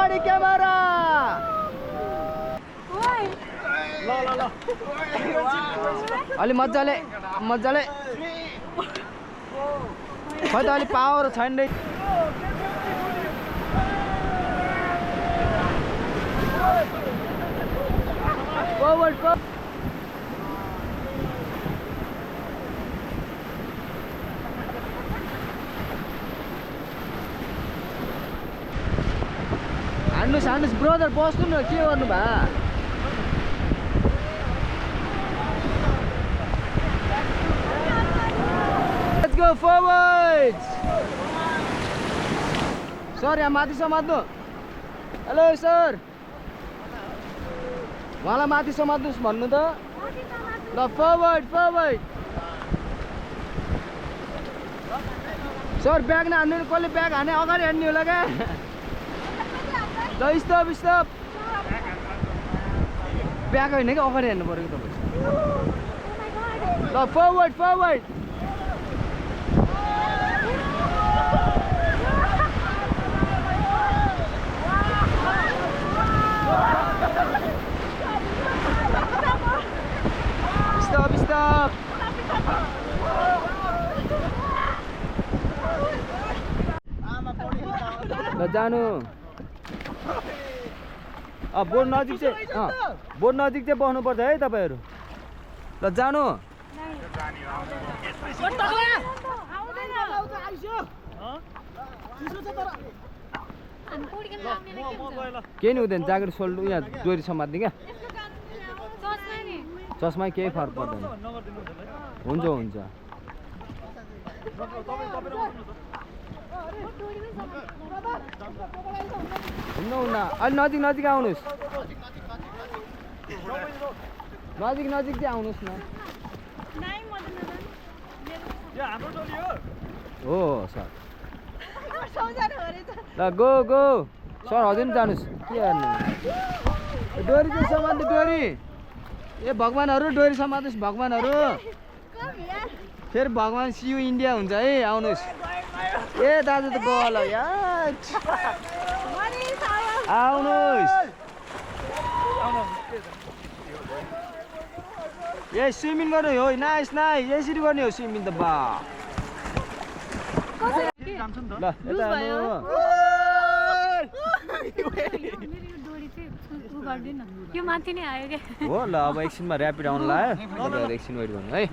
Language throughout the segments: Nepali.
अगाडि क्यामेरा अलि मजाले मजाले खै त अलि पावर छैन रे फरवर्ड हान्नुस् ब्रदर बस्नु न के गर्नु भा लेट्स गो फरवर्ड सर यहाँ माथि समात्नु हेलो सर उहाँलाई माथि समात्नुहोस् भन्नु त ल फरवर्ड सर ब्याग नहान्नु कसले ब्याग हाने अगाडि हान्ने होला क्या ल स्टप ब्याग होइन कि अगाडि हान्नु पऱ्यो कि तपाईँ ल फरवर्ड स्टप ल जानु बोर्ड नजिक चाहिँ बस्नुपर्छ है तपाईँहरू ल जानु केही नि हुँदैन ज्याकेट सोल्ड यहाँ डोरी समात्ने क्या चस्मा केही फरक पर्दैन हुन्छ हुन्न अलि नजिक आउनुहोस् नजिक चाहिँ आउनुहोस् न हो सर ल गो सर हजुर पनि जानुहोस् के गर्नु डोरी चाहिँ समात्नु डोरी ए भगवान्हरू डोरी समात्नुहोस् भगवान्हरू फेरि भगवान् सियु इन्डिया हुन्छ है आउनुहोस् ए दाजु त बल यार आउनुहोस् ए स्विमिङ गर्ने हो नाइस यसरी गर्ने हो स्विमिङ त बा ल हो ल अब एकछिनमा ऱ्यापिड आउनु लाग्यो एकछिन वेट गर्नु है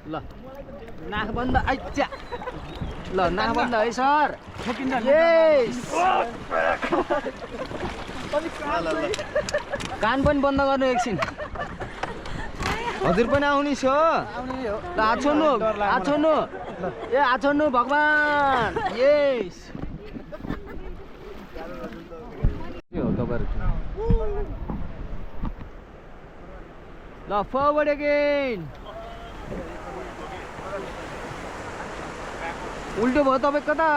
ल नाक बन्द आइचा ल नाक बन्द है सर कान पनि बन्द गर्नु एकछिन हजुर पनि आउनुहोस् हो ल हात छोड्नु भगवान् यस हो तपाईँहरू ल फरवर्ड अगेन उल्टो भयो तपाईँ कता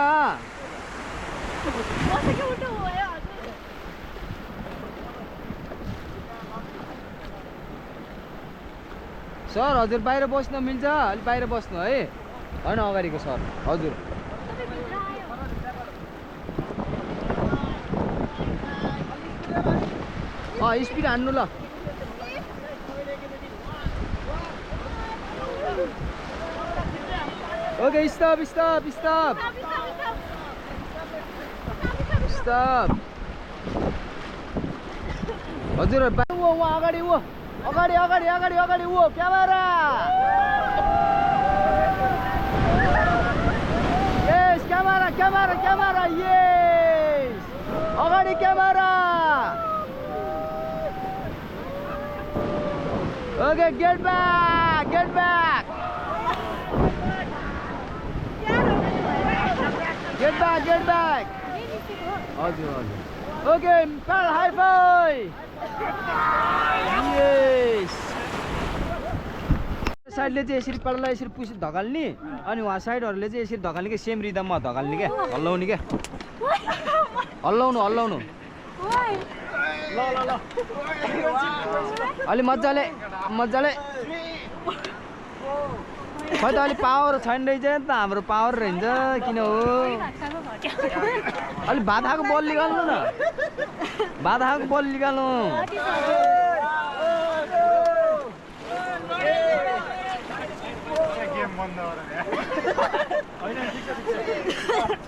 सर हजुर बाहिर बस्न मिल्छ अलि बाहिर बस्नु है होइन अगाडिको सर हजुर स्पिड हान्नु ल ओके स्टप हजुर अगाडि क्यामेरा यस क्यामेरा यस अगाडि क्यामेरा ओके गेट ब्याक हजुर ओके पाल हाई फाई यस साइडले चाहिँ यसरी पाललाई यसरी पुस धकाल्ने अनि उहाँ साइडहरूले चाहिँ यसरी धकाल्ने के सेम रिदममा धकाल्ने क्या हल्लाउने क्या हल्लाउनु अलि मजाले मजाले खै त अलिक पावर छैन रहेछ नि त हाम्रो पावर रहन्छ किन हो अलिक भात खाएको बल निकाल्नु न भात खाएको बल निकाल्नु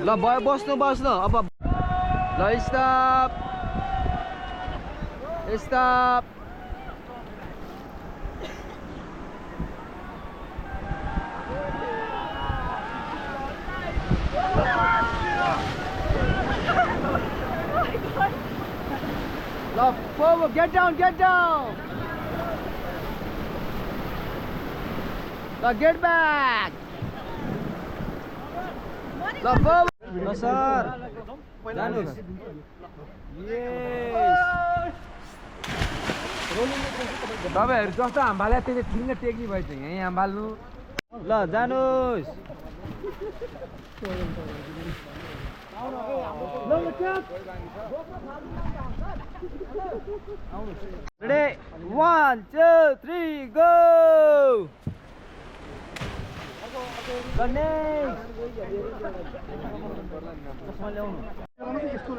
ल भयो बस्नु अब ल stop Love, forward, get down. Love, get back. Love, forward. No, sir. Janus. Yes. तपाईहरु जस्तो हाम्बालाई त्यसले ठिङ्ग टेक्नी भएछ यही हाम्बाल्नु ल जानुस् Ready? 1, 2, 3, go!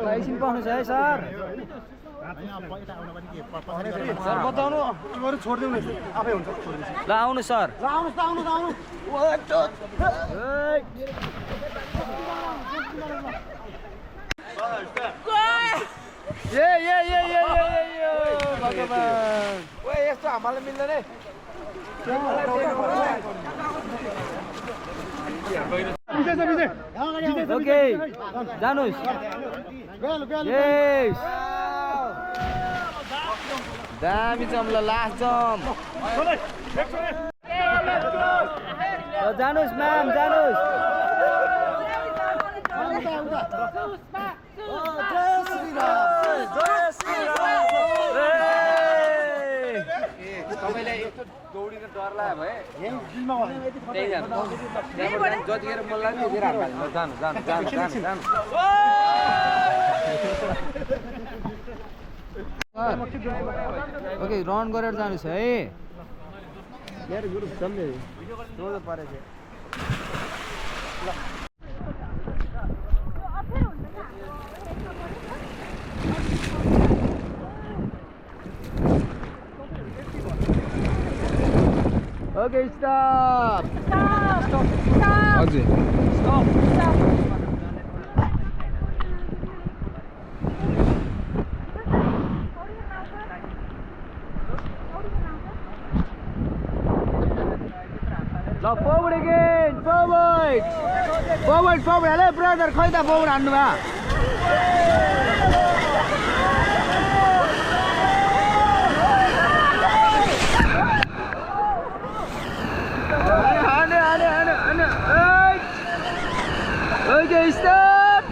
एकछिन पाउनु छ है सर सर बताउनु तिमीहरु छोड्देऊ न आफै हुन्छ ल आउनु सर ल आउनु भगवान ओए यस्तो हामीलाई मिल्दैन है ओके जानुस् यस दामी जम्ला लास्ट जम्प जानुस् म्याम जानुस् तपाईलाई यस्तो दौडिन डर लाग्यो भए यही दिनमा त्यही जानु जतिखेर मन लाग्यो त्यतिखेर जानु ओके रन गरेर जानुस् है मेरो गुरु सम्झे जोडो परेछ Okay, stop. Okay. Stop. Now forward again. Forward. Hello, brother. Khoi ta forward hannu ba. Okay, stop!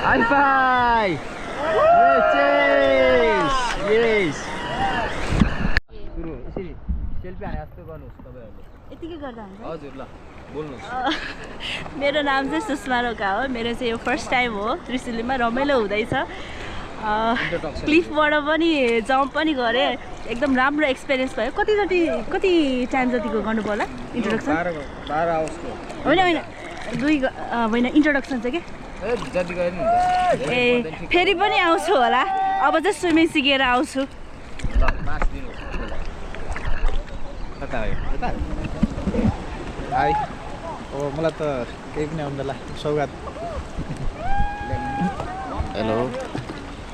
High five! Yes! सुरु यसरी सेल्फी हाने जस्तो गर्नुस् तपाईहरुले यतिकै गर्दा हुन्छ हजुर ल बोल्नुस् मेरो नाम चाहिँ सुषमा रोका हो मेरो चाहिँ यो फर्स्ट टाइम हो त्रिशुलीमा रमाइलो हुँदैछ क्लिफबाट पनि जम्प पनि गरे एकदम राम्रो एक्सपिरियन्स भयो कति टाइम जतिको गर्नु पर्ला इन्ट्रोडक्सन 12 आवर्सको होइन इन्ट्रोडक्सन चाहिँ के जति गरे नि ए फेरि पनि आउँछु होला अब चाहिँ स्विमिङ सिकेर आउँछु ल 5 दिन हो कता हो हाय ओ मलाई त केही पनि आउँदैन सौगात हेलो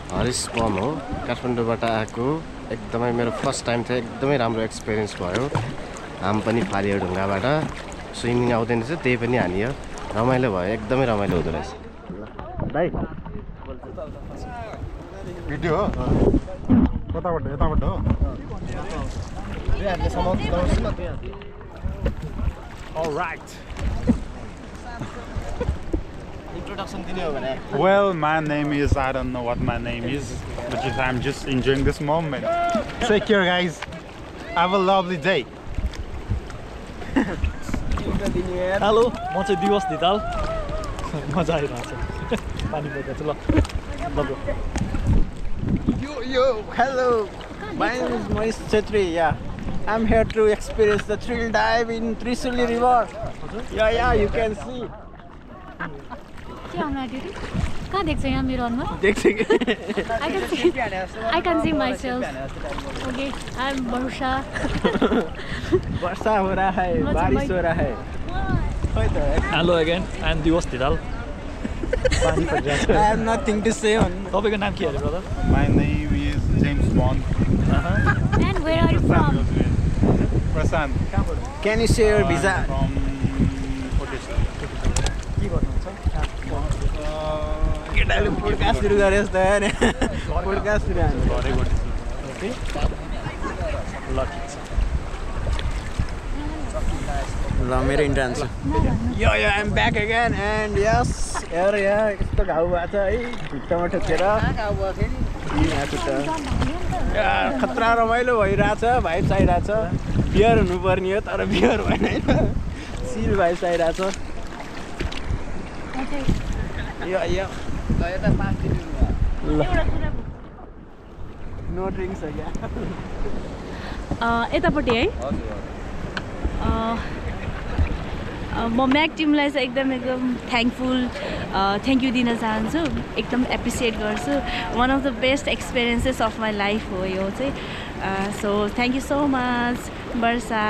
हरिश पम हो काठमाडौँबाट आएको एकदमै मेरो फर्स्ट टाइम थियो एकदमै राम्रो एक्सपिरियन्स भयो हाम पनि फालियो ढुङ्गाबाट स्विमिङ आउँदैन रहेछ त्यही पनि हानियो रमाइलो भयो एकदमै रमाइलो हुँदो रहेछ भाइ भिडियो हो कताबाट यताबाट हो Alright. Well, my name is, I don't know what my name is, but I'm just enjoying this moment. Take care, guys. Have a lovely day. Hello म चाहिँ दिवस धिताल मजा आइरहेको छ पानी पर्दा चाहिँ ल Yo, hello. My name is Manish Chetri. Yeah, I'm here to experience the thrill dive in Trisuli River. Yeah, you can see. के आउनु आँट्यो रे? कहाँ देख्छ यहाँ मेरो अनुहार? देख्छ कि? I can see myself. Okay, I'm Barsha. वर्षा हो रहा है, बारिश हो रहा है. खोइ त. Hello again, I'm Diwas Didal. पानी परिरहेको छ. I have nothing to say on. तपाईँको नाम के अरे brother? My name is James Bond. And where are you from? Prasan. Can you share your visa? From Odisha. के गर्नुहुन्छ? केटाले पोडकास्ट सुरु गरे जस्तो हो नि. पोडकास्ट सुरु हाल्नु. Very good. ओके ल ठिक छ. ल मेरो इन्ट्रान्स छ. यो आइएम ब्याक अगेन एन्ड यस हेर यहाँ कस्तो घाउ भएको छ है भित्तामा ठोकेर. खतरा रमाइलो भइरहेछ, भाइब्स आइरहेछ. बियर हुनुपर्ने हो तर बियर भएन होइन. सिल भाइब्स आइरहेछ. यो नो ड्रिङ्क्स हो क्या. यतापट्टि है म म्याक टिमलाई चाहिँ एकदम थ्याङ्कफुल थ्याङ्क यू दिन चाहन्छु. एकदम एप्रिसिएट गर्छु. One of the best experiences of my life हो यो चाहिँ. So thank you so much Varsha.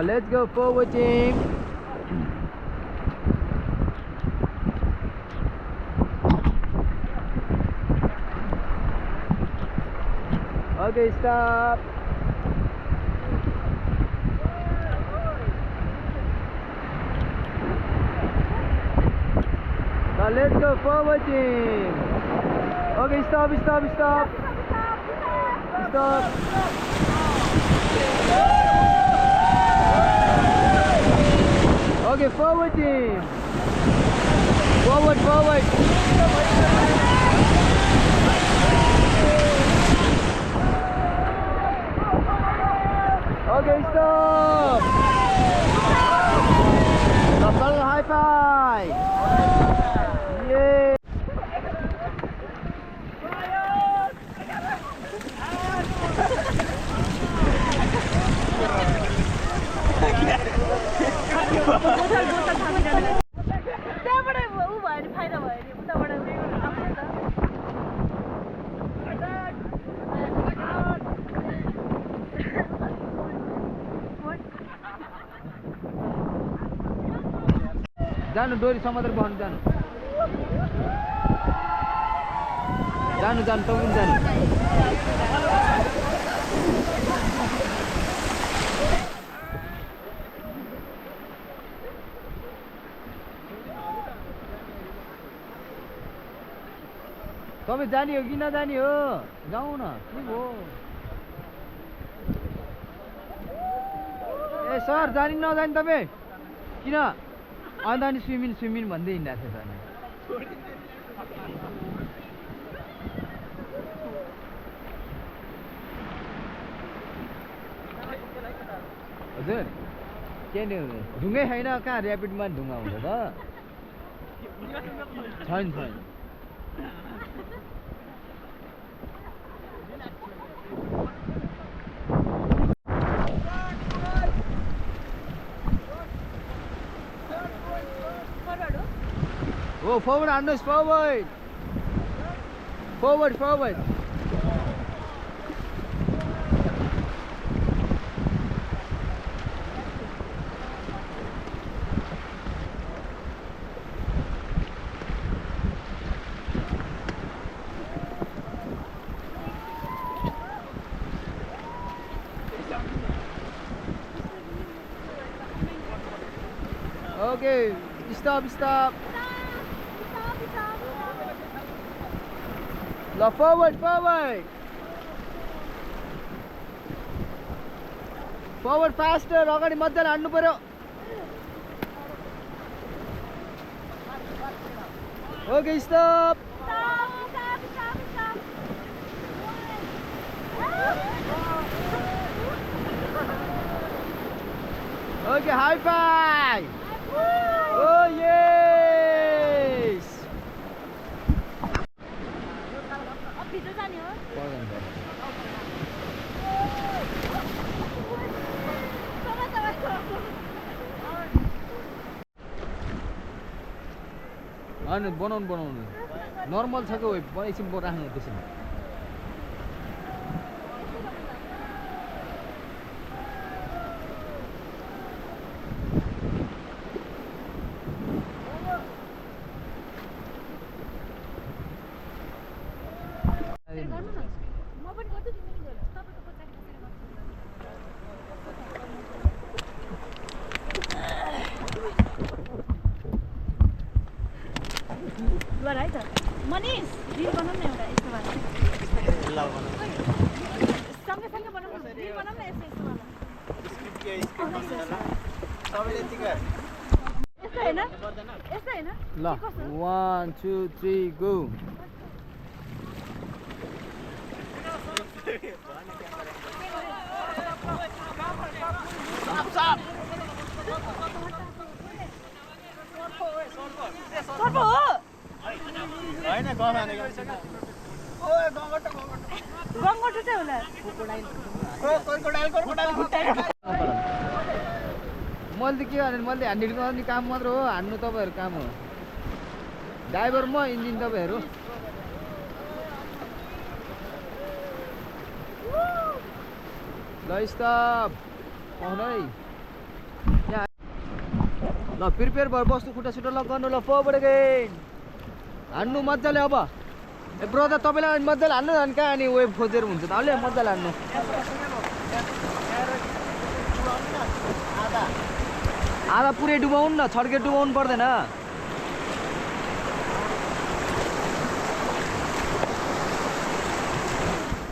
Let's go forward, team. Okay, stop. Now let's go forward, team. Okay, stop. Stop. Okay, forward, team. Forward. Okay, stop. Stop, high five. Yeah. त्यहाँबाट ऊ भयो भने फाइदा भयो नि. उताबाट जानु डोरी समुद्र बहनु जानु त पनि जानु. तपाईँ जाने हो कि नजाने हो? जाउँ न. के भयो? ए सर जाने नजाने तपाईँ किन? अन्त अनि स्विमिङ भन्दै हिँडिरहेको थियो सर. हजुर के नि ढुङ्गै छैन कहाँ ऱ्यापिडमा ढुङ्गा हुन्छ त? छैन. Oh, forward, Anders, forward. Forward. Okay, stop. Now forward. Forward faster. अगाडि मजाले हान्नु पर्यो. Okay, stop. Okay, high five! Oh yes! अनि बनाउनु नर्मल छ कि एकछिन राख्नु त्यसमा मनिष रिल बनाउँ न एउटा यस्तो वाला सँगै बनाउँ न रिल बनाउँ न यस्तो वाला यस्तो हैन ल 1 2 3 गो हैन गफाने ओए गङ्गटो चाहिँ होला मैले त के गर्ने मैले ह्यान्डल गर्ने काम मात्र हो हान्नु तपाईहरु काम हो ड्राइभर म इन्जिन तपाईहरु ल स्टप आउनै ल प्रिपेयर भएर बस्नु खुट्टा सुट्टा ल गर्नु ल फोरवर्ड अगेन हान्नु मज्जाले अब ए ब्रदर तपाईलाई मज्जाले हान्नु अनि कहाँ अनि वेभ खोजेर हुन्छ त अलि मज्जाले हान्नु आधा पुरै डुबाउनु न छड्के डुबाउनु पर्दैन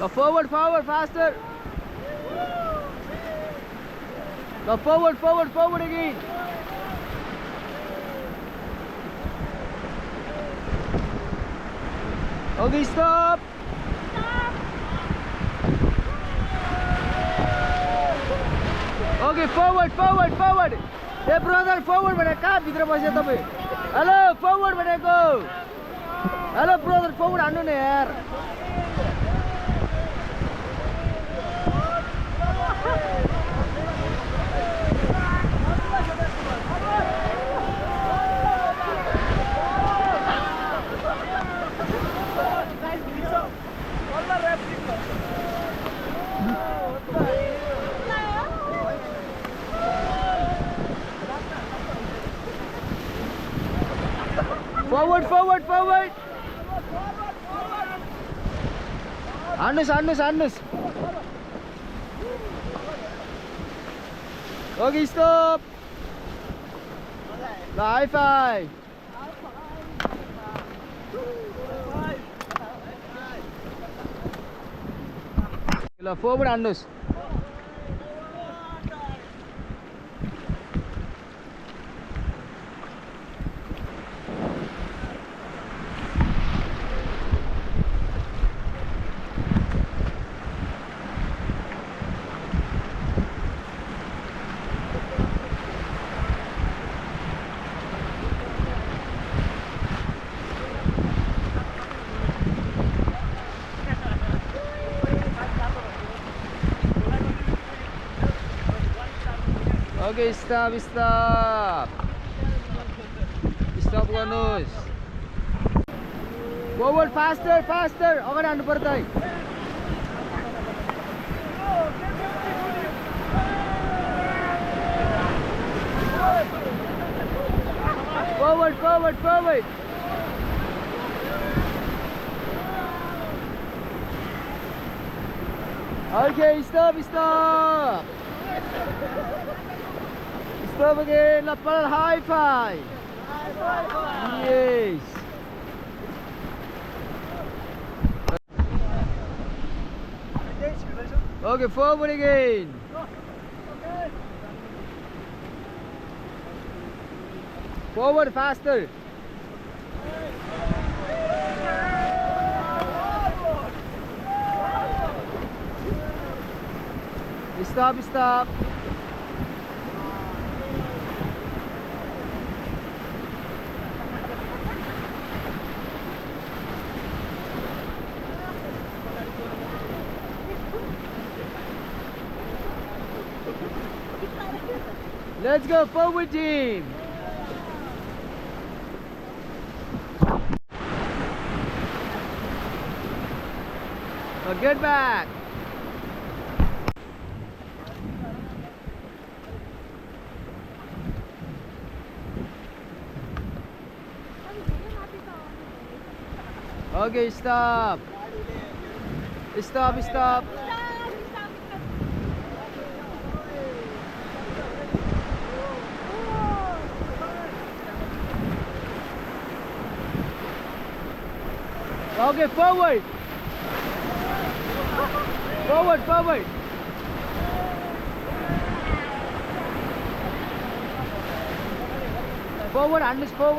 ल फरवर्ड फरवर्ड फास्टर ल forward forward forward again Okay, stop. Okay, forward, forward, forward. Hey brother, forward भने कहाँ भित्र बस्यो तपाई? Hello, forward भनेको. Hello brother, forward हान्नु न यार. Forward, forward, forward. Hanus. Okay, stop. High five. Forward, Hanus. Okay, stop. Stop गर्नुस्. Forward, faster. अगाडि हान्नु पर्छ है. Forward. Okay, stop. Stop again, lapal high five. Yes. Okay, forward again. Forward faster. Stop. Let's go forward team. Now get back. Okay, stop. Stop. Okay, forward. Forward. Forward,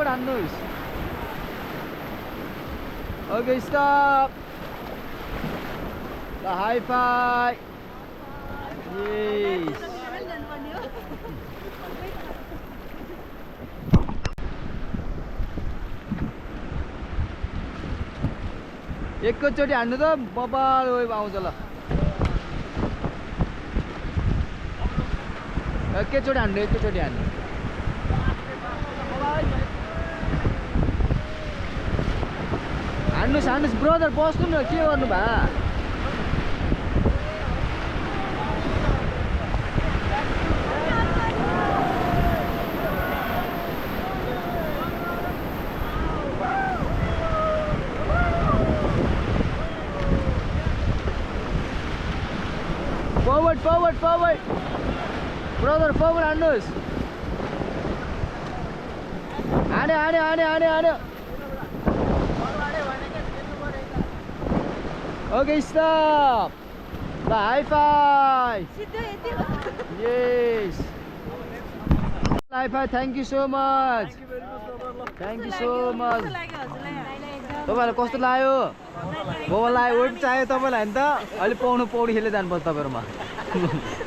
Andus. Okay, stop. The high five. Yes. एकैचोटि हान्नु त बबाल आउँछ ल एकैचोटि हान्नु हान्नुस् ब्रदर बस्नु न के गर्नु भा Forward. Brother, forward Andus. Ane. Okay, stop. The high five. Yes. High five. Thank you so much. तपाईहरुलाई कस्तो लाग्यो बाबालाई वेट चाहियो तपाईलाई हैन त अलि पौडी खेल्दै जानुपर्छ तपाईहरुमा